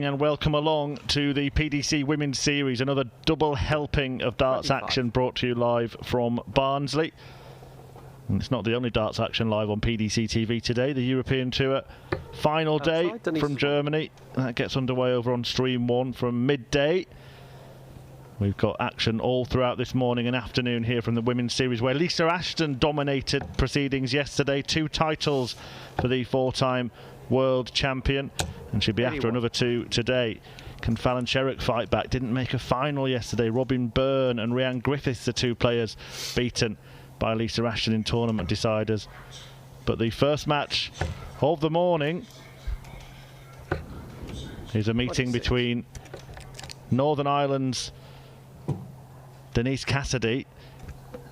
And welcome along to the PDC Women's Series, another double helping of darts action brought to you live from Barnsley. And it's not the only darts action live on PDC TV today. The European Tour final day from Germany. That gets underway over on Stream 1 from midday. We've got action all throughout this morning and afternoon here from the Women's Series, where Lisa Ashton dominated proceedings yesterday. 2 titles for the 4-time world champion, and she'll be after another 2 today. Can Fallon Sherrock fight back? Didn't make a final yesterday. Robin Byrne and Rhiannon Griffiths, the 2 players beaten by Lisa Ashton in tournament deciders. But the first match of the morning is a meeting between Northern Ireland's Denise Cassidy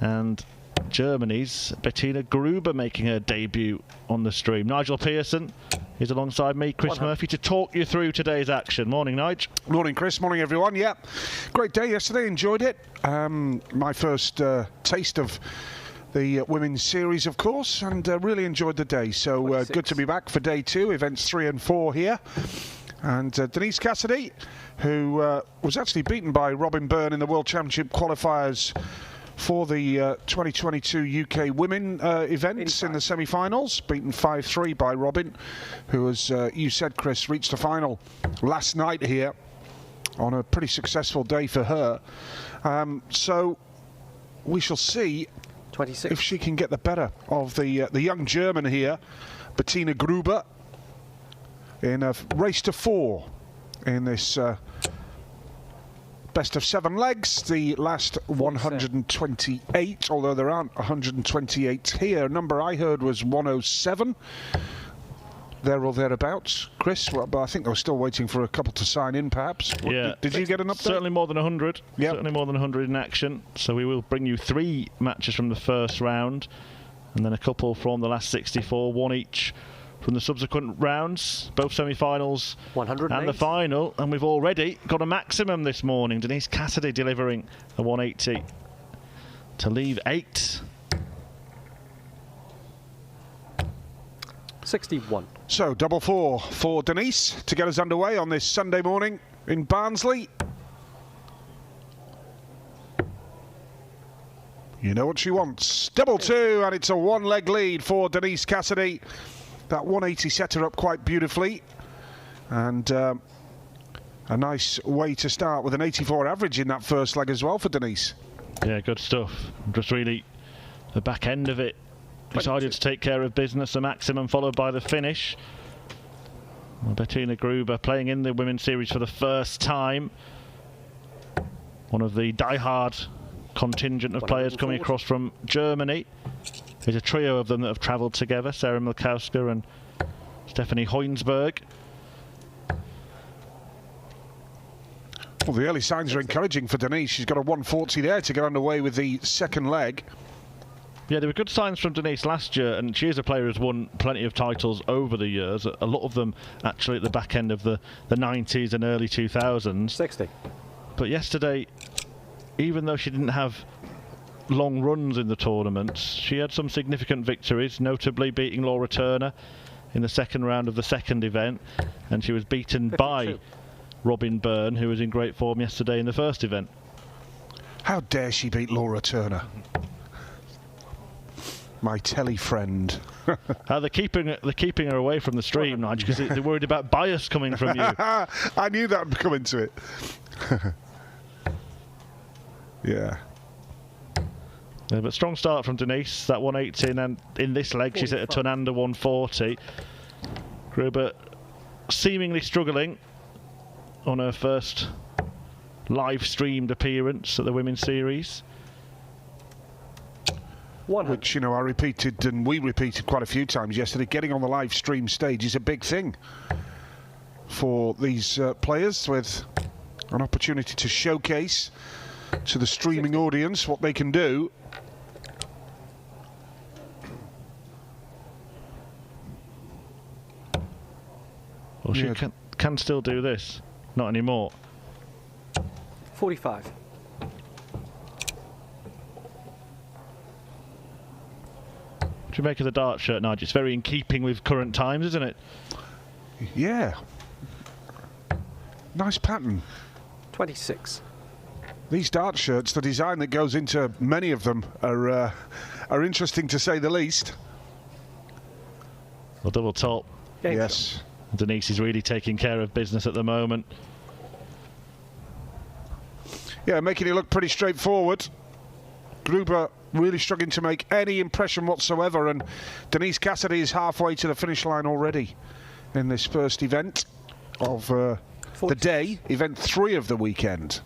and Germany's Bettina Gruber, making her debut on the stream. Nigel Pearson is alongside me, Chris Murphy, to talk you through today's action. Morning, Nigel. Morning, Chris. Morning, everyone. Yeah, great day yesterday. Enjoyed it. My first taste of the Women's Series, of course, and really enjoyed the day. So good to be back for day 2, events 3 and 4 here. And Denise Cassidy, who was actually beaten by Robin Byrne in the World Championship qualifiers for the 2022 UK Women events in the semi-finals, beaten 5-3 by Robin, who, as you said, Chris, reached the final last night here on a pretty successful day for her. So we shall see 26. If she can get the better of the young German here, Bettina Gruber, in a race to 4 in this best of 7 legs, the last 128, although there aren't 128 here. A number I heard was 107, there or thereabouts. Chris, well, but I think they were still waiting for a couple to sign in, perhaps. Yeah. Did you get an update? Certainly more than 100. Yep. Certainly more than 100 in action. So we will bring you 3 matches from the first round, and then a couple from the last 64, 1 each from the subsequent rounds, both semi-finals and the final. And we've already got a maximum this morning. Denise Cassidy delivering a 180 to leave 8. 61. So double 4 for Denise to get us underway on this Sunday morning in Barnsley. You know what she wants. Double 2, and it's a 1-leg lead for Denise Cassidy. That 180 set her up quite beautifully, and a nice way to start with an 84 average in that first leg as well for Denise. Yeah, good stuff. Just really the back end of it decided to take care of business, the maximum followed by the finish. Well, Bettina Gruber playing in the Women's Series for the first time. One of the die-hard contingent of players coming across from Germany. There's a trio of them that have travelled together, Sarah Milkowska and Stephanie Hoinsberg. Well, the early signs are encouraging for Denise. She's got a 140 there to get underway with the second leg. Yeah, there were good signs from Denise last year, and she is a player who's won plenty of titles over the years, a lot of them actually at the back end of the 90s and early 2000s. 60. But yesterday, even though she didn't have long runs in the tournaments, she had some significant victories, notably beating Laura Turner in the second round of the second event, and she was beaten 52 by Robin Byrne, who was in great form yesterday in the first event. How dare she beat Laura Turner? My telly friend. They're keeping her away from the stream, Nigel, because they're worried about bias coming from you. I knew that would come into it. Yeah. Yeah, but strong start from Denise, that 180, and in this leg 45. She's at a ton under 140. Gruber seemingly struggling on her first live streamed appearance at the Women's Series. Which, you know, I repeated, and we repeated quite a few times yesterday, getting on the live stream stage is a big thing for these players, with an opportunity to showcase to the streaming audience what they can do. Well, she can still do this. Not anymore. 45. What do you make of the dart shirt, Nigel? It's very in keeping with current times, isn't it? Yeah. Nice pattern. 26. These dart shirts, the design that goes into many of them are interesting to say the least. Well, double top. Yes. Denise is really taking care of business at the moment. Yeah, making it look pretty straightforward. Gruber really struggling to make any impression whatsoever, and Denise Cassidy is halfway to the finish line already in this first event of the day, event 3 of the weekend.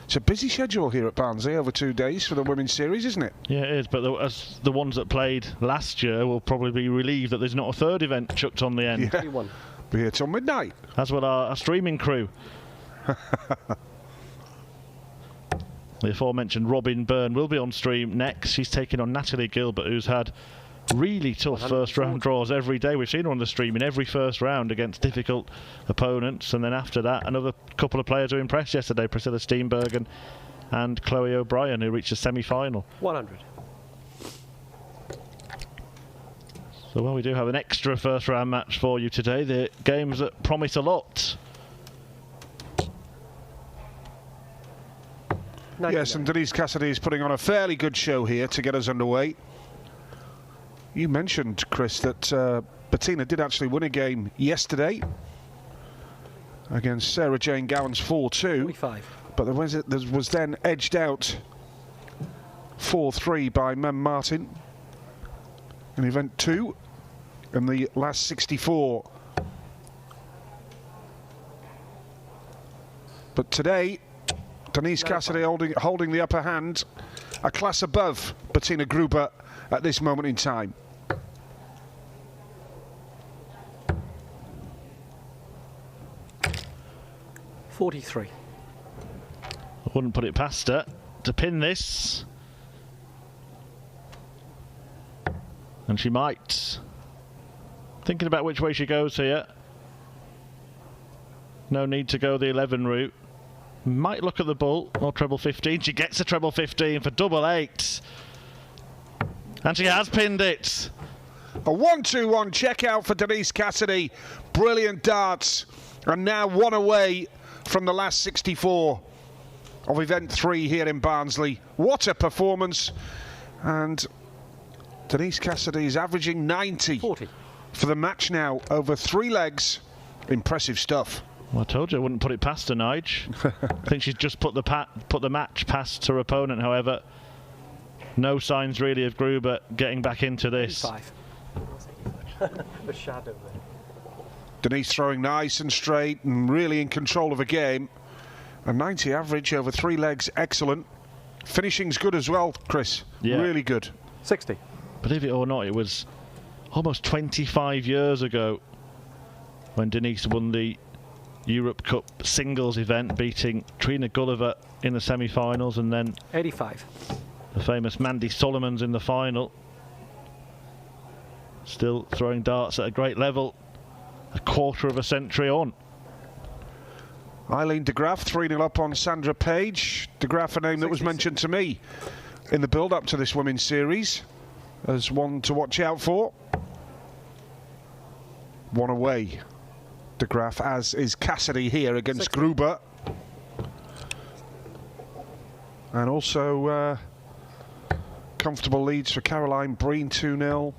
It's a busy schedule here at Barnsley over 2 days for the Women's Series, isn't it? Yeah, it is, but as the ones that played last year will probably be relieved that there's not a third event chucked on the end. Yeah. Be here till midnight. As will our streaming crew. The aforementioned Robin Byrne will be on stream next. She's taking on Natalie Gilbert, who's had really tough first round draws every day. We've seen her on the stream in every first round against difficult opponents, and then after that another couple of players who impressed yesterday, Priscilla Steenbergen and Chloe O'Brien, who reached the semi-final. 100. So while we do have an extra first round match for you today, the games that promise a lot. Yes, and Denise Cassidy is putting on a fairly good show here to get us underway. You mentioned, Chris, that Bettina did actually win a game yesterday against Sarah Jane Gowan's 4-2. 45. But there was then edged out 4-3 by Mem Martin in event 2 in the last 64. But today, Denise Cassidy holding the upper hand, a class above Bettina Gruber at this moment in time. $43. I wouldn't put it past her to pin this. And she might. Thinking about which way she goes here. No need to go the 11 route. Might look at the bull or treble 15. She gets a treble 15 for double 8. And she has pinned it. A 1-2-1 check out for Denise Cassidy. Brilliant darts. And now one away from the last 64 of event 3 here in Barnsley. What a performance. And Denise Cassidy is averaging 90 40 for the match now over 3 legs. Impressive stuff. Well, I told you I wouldn't put it past her, Nige. I think she's just put the match past her opponent, however. No signs really of Gruber getting back into this. 5. The shadow there. Denise throwing nice and straight and really in control of a game. A 90 average over 3 legs, excellent. Finishing's good as well, Chris. Yeah. Really good. 60. Believe it or not, it was almost 25 years ago when Denise won the Europe Cup singles event, beating Trina Gulliver in the semi-finals, and then 85. the famous Mandy Solomons in the final. Still throwing darts at a great level, a quarter of a century on. Eileen de Graaf 3-0 up on Sandra Page. De Graaf, a name that was mentioned to me in the build-up to this women's series as one to watch out for. One away, de Graaf, as is Cassidy here against 60. Gruber. And also comfortable leads for Caroline Breen, 2-0.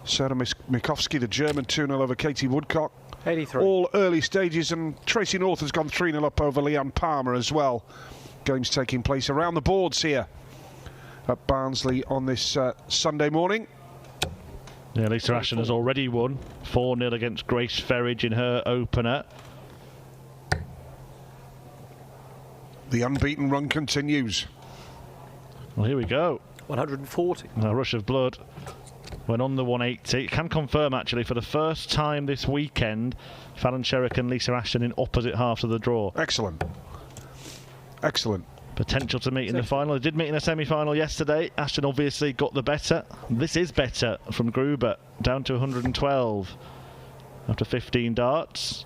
Sarah Mikowski, the German, 2-0 over Katie Woodcock. 83. All early stages, and Tracy North has gone 3-0 up over Leanne Palmer as well. Games taking place around the boards here at Barnsley on this Sunday morning. Yeah, Lisa Ashton has already won 4-0 against Grace Ferridge in her opener. The unbeaten run continues. Well, here we go. 140. A rush of blood went on the 180. It can confirm, actually, for the first time this weekend, Fallon Sherrick and Lisa Ashton in opposite halves of the draw. Excellent. Excellent. Potential to meet in the final. They did meet in a semi-final yesterday. Ashton obviously got the better. This is better from Gruber, down to 112 after 15 darts.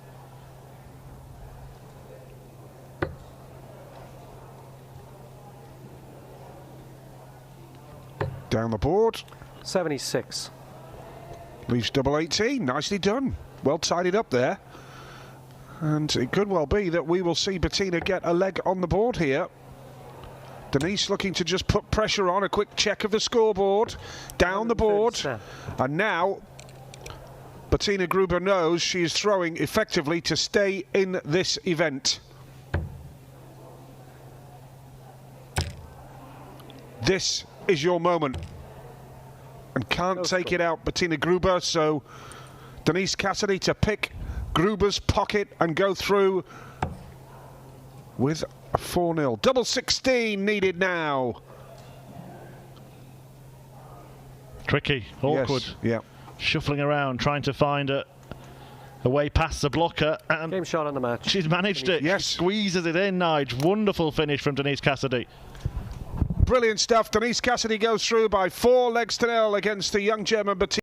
Down the board. 76. Leaves double 18. Nicely done. Well tidied up there. And it could well be that we will see Bettina get a leg on the board here. Denise looking to just put pressure on. A quick check of the scoreboard. Down the board. And now Bettina Gruber knows she is throwing effectively to stay in this event. This is your moment. And can't take it out, Bettina Gruber. So Denise Cassidy to pick Gruber's pocket and go through with a 4-0. Double 16 needed now. Tricky, awkward. Yes, yeah. Shuffling around, trying to find a way past the blocker. And game shot on the match. She's managed it. Yes. She squeezes it in, Nige. Wonderful finish from Denise Cassidy. Brilliant stuff. Denise Cassidy goes through by 4 legs to 0 against the young German Bettina.